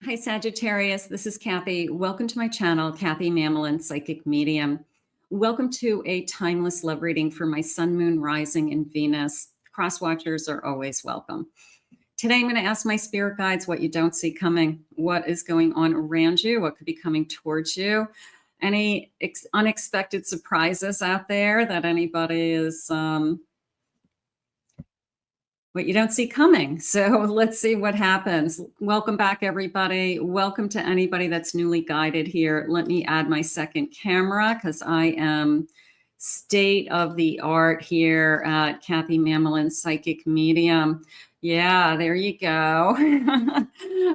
Hi, Sagittarius. This is Kathy. Welcome to my channel, Kathy Mamolen, Psychic Medium. Welcome to a timeless love reading for my Sun, Moon, Rising, and Venus. Cross watchers are always welcome. Today, I'm going to ask my spirit guides what you don't see coming, what is going on around you, what could be coming towards you, any unexpected surprises out there that anybody is what you don't see coming. So let's see what happens. Welcome back, everybody. Welcome to anybody that's newly guided here. Let me add my second camera because I am state of the art here at Kathy Mamolen Psychic Medium. Yeah, there you go.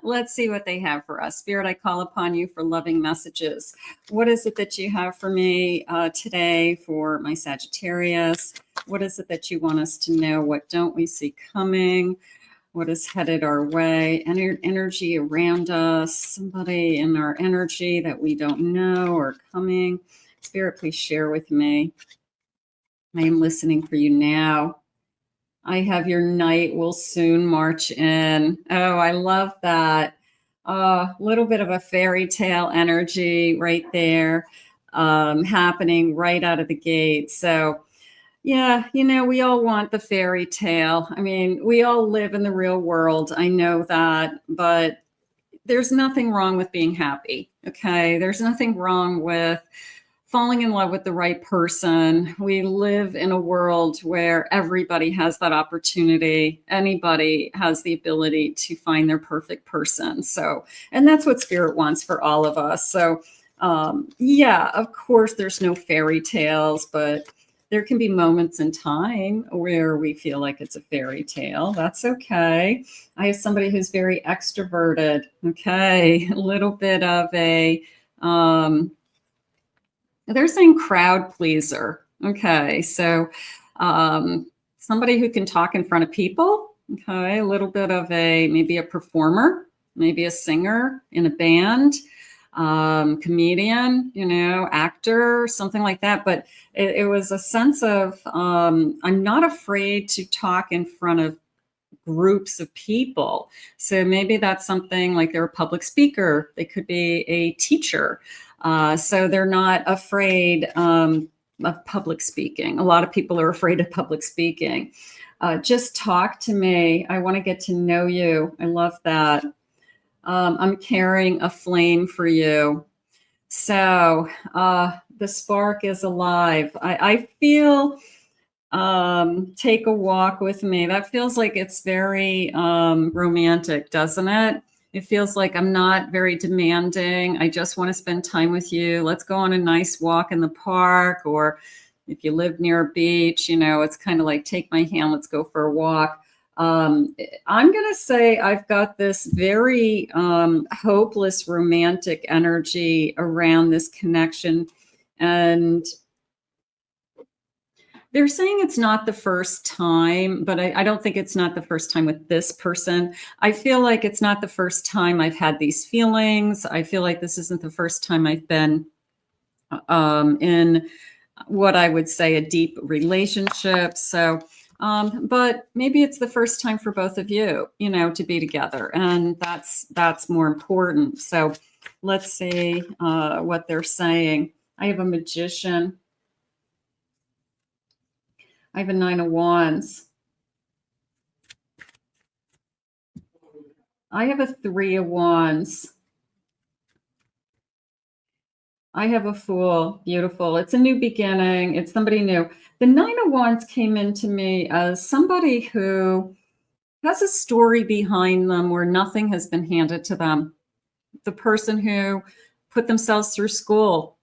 Let's see what they have for us. Spirit, I call upon you for loving messages. What is it that you have for me today for my Sagittarius? What is it that you want us to know? What don't we see coming? What is headed our way? Energy around us, somebody in our energy that we don't know or coming. Spirit, please share with me. I am listening for you now. I have your night will soon march in. Oh, I love that. A little bit of a fairy tale energy right there happening right out of the gate. So yeah, you know, we all want the fairy tale. I mean, we all live in the real world. I know that, but there's nothing wrong with being happy. Okay. There's nothing wrong with falling in love with the right person. We live in a world where everybody has that opportunity. Anybody has the ability to find their perfect person. So, and that's what spirit wants for all of us. So, yeah, of course, there's no fairy tales, but there can be moments in time where we feel like it's a fairy tale. That's okay. I have somebody who's very extroverted. Okay. A little bit of a, they're saying crowd pleaser. Okay. So, somebody who can talk in front of people. Okay. A little bit of a, maybe a performer, maybe a singer in a band, comedian, you know, actor, something like that. But it was a sense of, I'm not afraid to talk in front of groups of people. So maybe that's something like they're a public speaker. They could be a teacher. So they're not afraid of public speaking. A lot of people are afraid of public speaking. Just talk to me. I want to get to know you. I love that. I'm carrying a flame for you. So the spark is alive. I feel, take a walk with me. That feels like it's very romantic, doesn't it? It feels like I'm not very demanding. I just want to spend time with you. Let's go on a nice walk in the park, or if you live near a beach, you know, it's kind of like take my hand, let's go for a walk. I'm going to say I've got this very hopeless romantic energy around this connection. And they're saying it's not the first time, but I don't think it's not the first time with this person. I feel like it's not the first time I've had these feelings. I feel like this isn't the first time I've been in what I would say a deep relationship. So, but maybe it's the first time for both of you, you know, to be together, and that's more important. So let's see what they're saying. I have a Magician. I have a Nine of Wands. I have a Three of Wands. I have a Fool. Beautiful. It's a new beginning. It's somebody new. The Nine of Wands came into me as somebody who has a story behind them where nothing has been handed to them. The person who put themselves through school.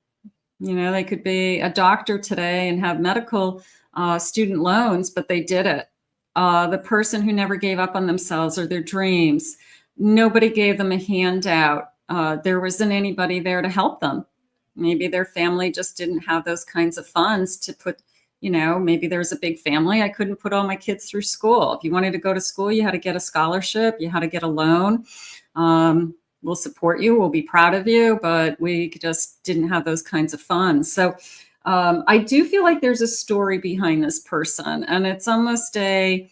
You know, they could be a doctor today and have medical student loans, but they did it. The person who never gave up on themselves or their dreams. Nobody gave them a handout. There wasn't anybody there to help them. Maybe their family just didn't have those kinds of funds to put, you know, maybe there's a big family. I couldn't put all my kids through school. If you wanted to go to school, you had to get a scholarship. You had to get a loan. We'll support you. We'll be proud of you, but we just didn't have those kinds of funds. So I do feel like there's a story behind this person, and it's almost a,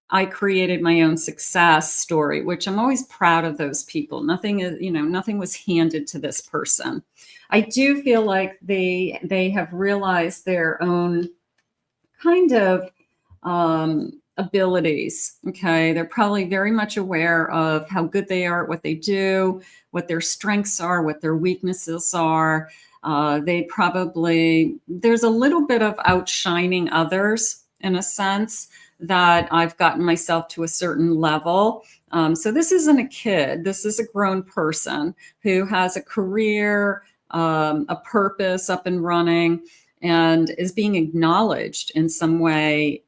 I created my own success story, which I'm always proud of those people. Nothing is, nothing was handed to this person. I do feel like they have realized their own kind of abilities. Okay. They're probably very much aware of how good they are at what they do, what their strengths are, what their weaknesses are. There's a little bit of outshining others in a sense that I've gotten myself to a certain level. So this isn't a kid. This is a grown person who has a career, a purpose up and running, and is being acknowledged in some way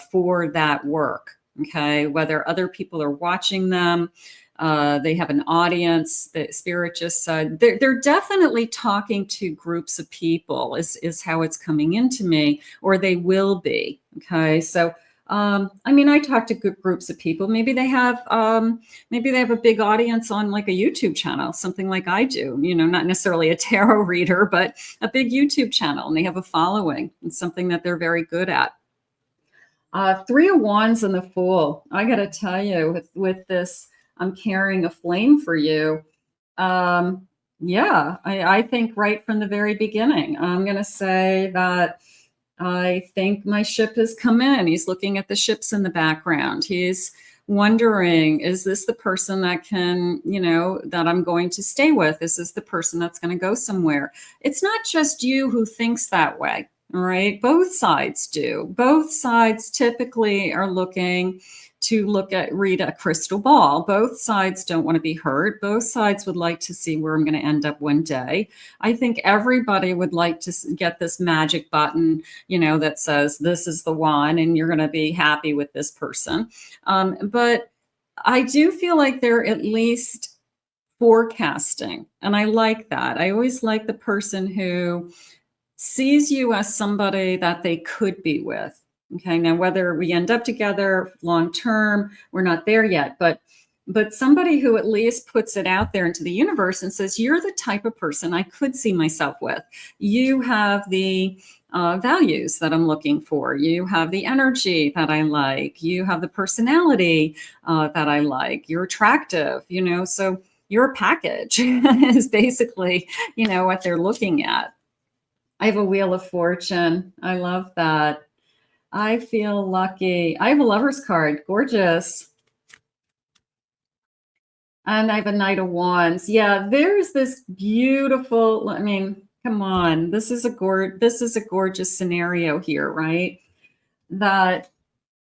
for that work. Okay, whether other people are watching them, they have an audience. The Spirit just said they're definitely talking to groups of people. Is how it's coming into me, or they will be. Okay, so. I mean, I talk to good groups of people. Maybe they have a big audience on like a YouTube channel, something like I do, not necessarily a tarot reader, but a big YouTube channel, and they have a following. It's something that they're very good at. Three of Wands and the Fool. I got to tell you, with this, I'm carrying a flame for you. Yeah, I think right from the very beginning, I'm going to say that I think my ship has come in. He's looking at the ships in the background. He's wondering, is this the person that can, that I'm going to stay with? Is this the person that's going to go somewhere? It's not just you who thinks that way, all right? Both sides do. Both sides typically are looking to read a crystal ball. Both sides don't want to be hurt. Both sides would like to see where I'm going to end up one day. I think everybody would like to get this magic button, that says this is the one and you're going to be happy with this person. But I do feel like they're at least forecasting. And I like that. I always like the person who sees you as somebody that they could be with. Okay, now whether we end up together long term, we're not there yet, but somebody who at least puts it out there into the universe and says, you're the type of person I could see myself with. You have the values that I'm looking for. You have the energy that I like. You have the personality that I like. You're attractive, so you're a package is basically, what they're looking at. I have a Wheel of Fortune. I love that. I feel lucky. I have a Lover's card. Gorgeous. And I have a Knight of Wands. Yeah, there's this beautiful, I mean, come on. This is a gorgeous scenario here, right? That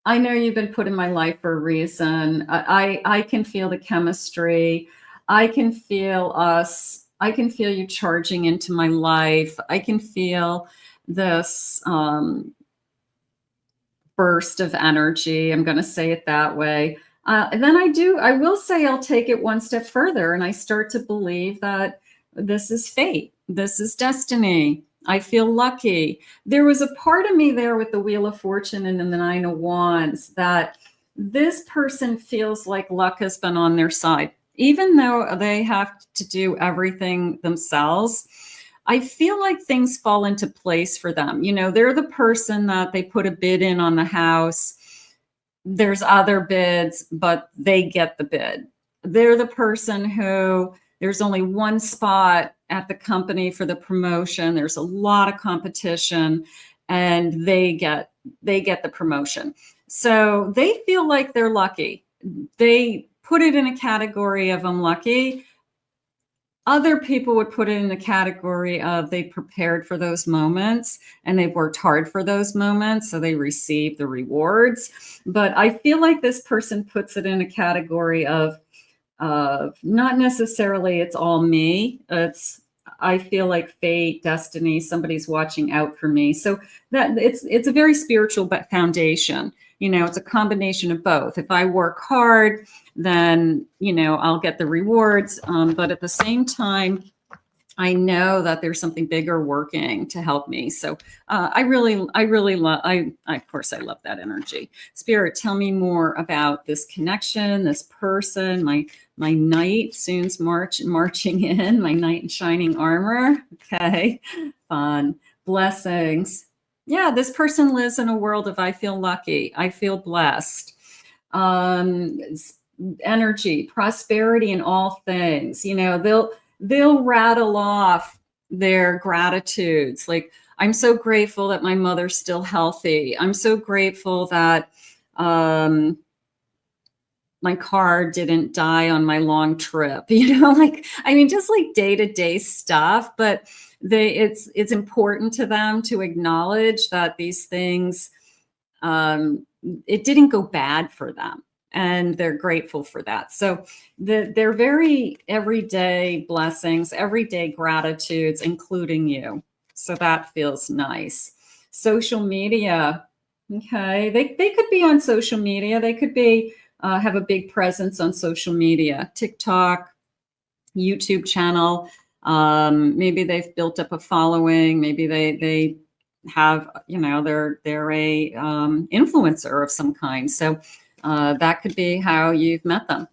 I know you've been put in my life for a reason. I can feel the chemistry. I can feel us. I can feel you charging into my life. I can feel this burst of energy. I'm going to say it that way. And then I will say I'll take it one step further, and I start to believe that this is fate. This is destiny. I feel lucky. There was a part of me there with the Wheel of Fortune and then the Nine of Wands that this person feels like luck has been on their side. Even though they have to do everything themselves, I feel like things fall into place for them. They're the person that they put a bid in on the house. There's other bids, but they get the bid. They're the person who there's only one spot at the company for the promotion. There's a lot of competition, and they get the promotion. So they feel like they're lucky. They put it in a category of I'm lucky. Other people would put it in the category of they prepared for those moments and they've worked hard for those moments, so they receive the rewards. But I feel like this person puts it in a category of not necessarily it's all me. I feel like fate, destiny, somebody's watching out for me. So that it's a very spiritual foundation. It's a combination of both. If I work hard, then, I'll get the rewards. But at the same time, I know that there's something bigger working to help me. So I really love, of course, I love that energy. Spirit, tell me more about this connection, this person, my knight soon's marching in, my knight in shining armor. Okay, fun. Blessings. Yeah, this person lives in a world of I feel lucky. I feel blessed. energy, prosperity in all things. You know, they'll rattle off their gratitudes. Like, I'm so grateful that my mother's still healthy. I'm so grateful that my car didn't die on my long trip. You know, like, I mean, just like day-to-day stuff, but it's important to them to acknowledge that these things, it didn't go bad for them, and they're grateful for that. So they're very everyday blessings, everyday gratitudes, including you. So that feels nice. Social media. Okay. They could be on social media. They could be, have a big presence on social media, TikTok, YouTube channel. Maybe they've built up a following. Maybe they have, you know, they're a influencer of some kind. So that could be how you've met them.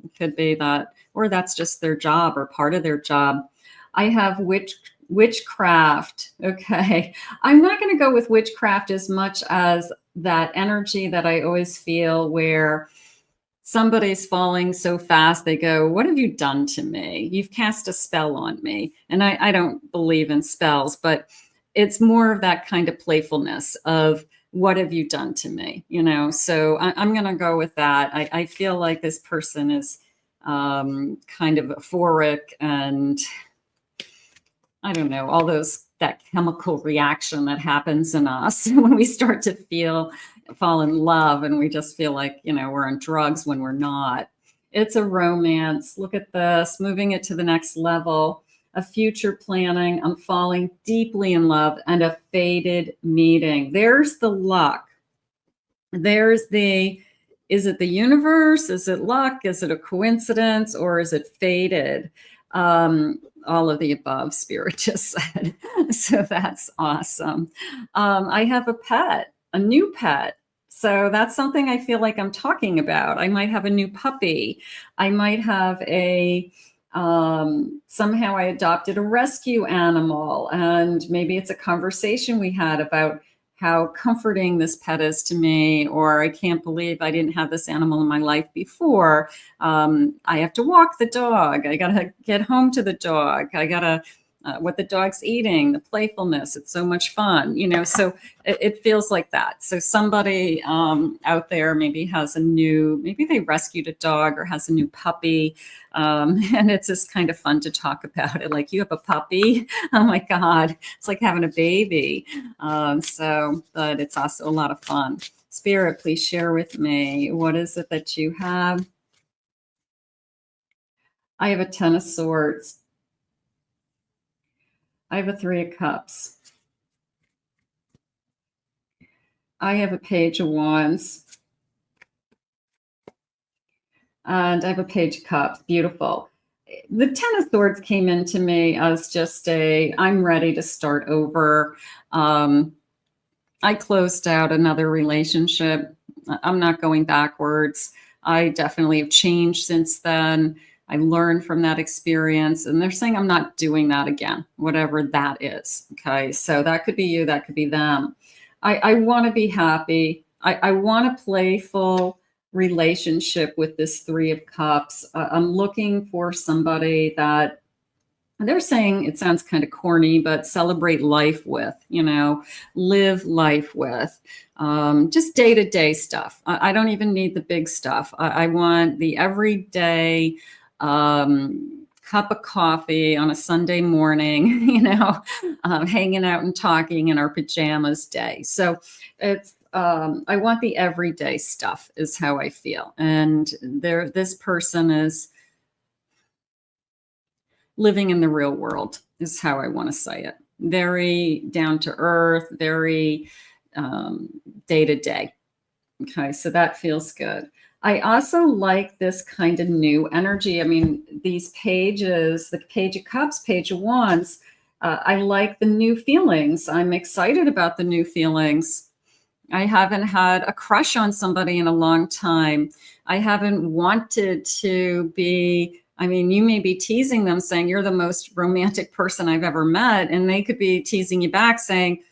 It could be that, or that's just their job or part of their job. I have witchcraft. Okay. I'm not going to go with witchcraft as much as that energy that I always feel where somebody's falling so fast, they go, what have you done to me? You've cast a spell on me. And I don't believe in spells, but it's more of that kind of playfulness of, what have you done to me? You know, so I'm going to go with that. I feel like this person is kind of euphoric, and I don't know, all that chemical reaction that happens in us when we start to fall in love, and we just feel like, you know, we're on drugs when we're not. It's a romance. Look at this, moving it to the next level. A future planning, I'm falling deeply in love, and a fated meeting. There's the luck. There's is it the universe? Is it luck? Is it a coincidence? Or is it fated? All of the above, Spirit just said. So that's awesome. I have a pet, a new pet. So that's something I feel like I'm talking about. I might have a new puppy. I might have somehow I adopted a rescue animal, and maybe it's a conversation we had about how comforting this pet is to me, or I can't believe I didn't have this animal in my life before. I have to walk the dog. I got to get home to the dog. I got to, what the dog's eating, the playfulness. It's so much fun, you know, so it feels like that. So somebody out there maybe maybe they rescued a dog or has a new puppy. And it's just kind of fun to talk about it. Like, you have a puppy? Oh my God. It's like having a baby. But it's also a lot of fun. Spirit, please share with me. What is it that you have? I have a 10 of Swords. I have a 3 of Cups. I have a Page of Wands. And I have a Page of Cups. Beautiful. The 10 of Swords came into me as just I'm ready to start over. I closed out another relationship. I'm not going backwards. I definitely have changed since then. I learned from that experience, and they're saying I'm not doing that again, whatever that is. Okay. So that could be you, that could be them. I want to be happy. I want a playful relationship with this 3 of Cups. I'm looking for somebody that they're saying, it sounds kind of corny, but celebrate life with, you know, live life with, just day-to-day stuff. I don't even need the big stuff. I want the everyday cup of coffee on a Sunday morning, you know, hanging out and talking in our pajamas day. So it's, I want the everyday stuff is how I feel. And this person is living in the real world is how I want to say it. Very down to earth, very day to day. Okay, so that feels good. I also like this kind of new energy. I mean, these pages, the Page of Cups, Page of Wands, I like the new feelings. I'm excited about the new feelings. I haven't had a crush on somebody in a long time. I haven't wanted to be, I mean, you may be teasing them saying you're the most romantic person I've ever met. And they could be teasing you back saying,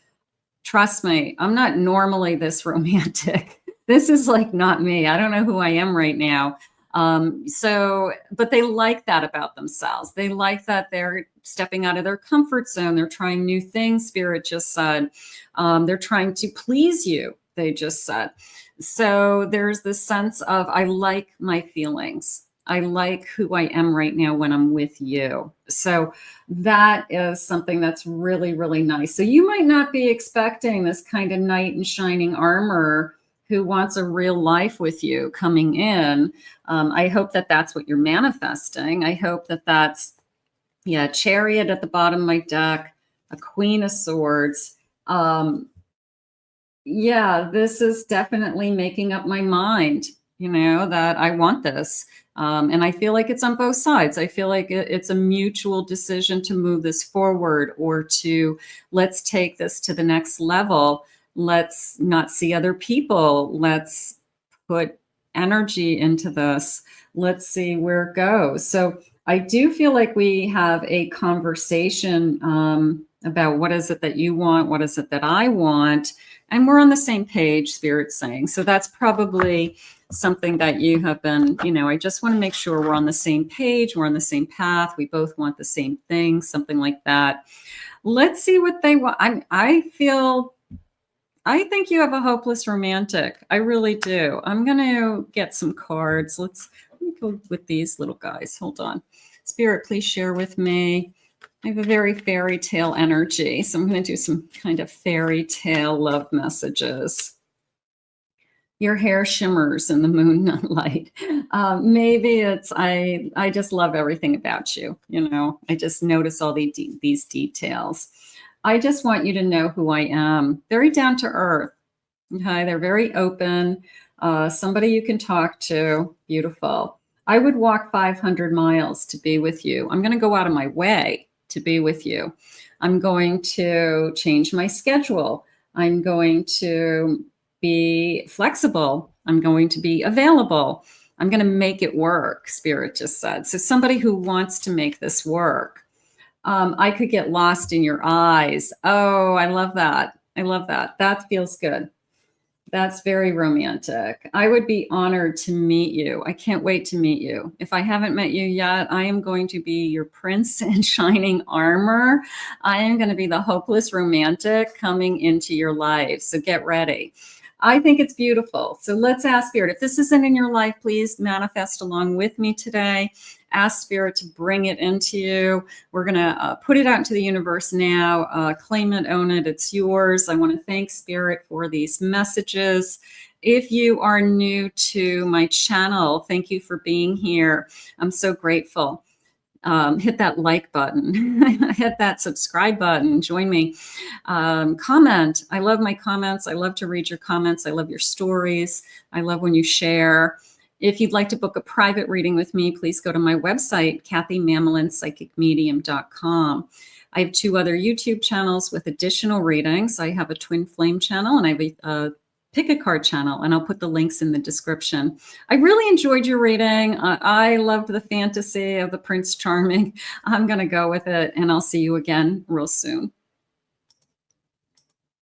trust me, I'm not normally this romantic. This is like not me. I don't know who I am right now. But they like that about themselves. They like that they're stepping out of their comfort zone. They're trying new things, Spirit just said. They're trying to please you, they just said. So there's this sense of, I like my feelings. I like who I am right now when I'm with you. So that is something that's really, really nice. So you might not be expecting this kind of knight in shining armor who wants a real life with you coming in. I hope that that's what you're manifesting. I hope that that's, yeah, Chariot at the bottom of my deck, a Queen of Swords. Yeah, this is definitely making up my mind, you know, that I want this. And I feel like it's on both sides. I feel like it's a mutual decision to move this forward, or to let's take this to the next level. Let's not see other people. Let's put energy into this. Let's see where it goes. So I do feel like we have a conversation about what is it that you want? What is it that I want? And we're on the same page, Spirit's saying. So that's probably something that you have been, you know, I just want to make sure we're on the same page. We're on the same path. We both want the same thing, something like that. Let's see what they want. I think you have a hopeless romantic. I really do. I'm going to get some cards. Let me go with these little guys. Hold on. Spirit, please share with me. I have a very fairy tale energy, so I'm going to do some kind of fairy tale love messages. Your hair shimmers in the moonlight. Maybe it's, I just love everything about you. You know, I just notice all these details. I just want you to know who I am. Very down to earth. Okay, they're very open. Somebody you can talk to. Beautiful. I would walk 500 miles to be with you. I'm going to go out of my way to be with you. I'm going to change my schedule. I'm going to be flexible. I'm going to be available. I'm going to make it work, Spirit just said. So somebody who wants to make this work. I could get lost in your eyes. Oh, I love that. I love that. That feels good. That's very romantic. I would be honored to meet you. I can't wait to meet you. If I haven't met you yet, I am going to be your prince in shining armor. I am going to be the hopeless romantic coming into your life. So get ready. I think it's beautiful. So let's ask Spirit. If this isn't in your life, please manifest along with me today. Ask Spirit to bring it into you. We're going to put it out into the universe now. Claim it, own it. It's yours. I want to thank Spirit for these messages. If you are new to my channel, thank you for being here. I'm so grateful. Hit that like button, hit that subscribe button, join me, comment. I love my comments. I love to read your comments. I love your stories. I love when you share. If you'd like to book a private reading with me, please go to my website, KathyMamolenPsychicMedium.com. I have 2 other YouTube channels with additional readings. I have a Twin Flame channel, and I have a Pick a Card channel, and I'll put the links in the description. I really enjoyed your reading. I loved the fantasy of the Prince Charming. I'm going to go with it, and I'll see you again real soon.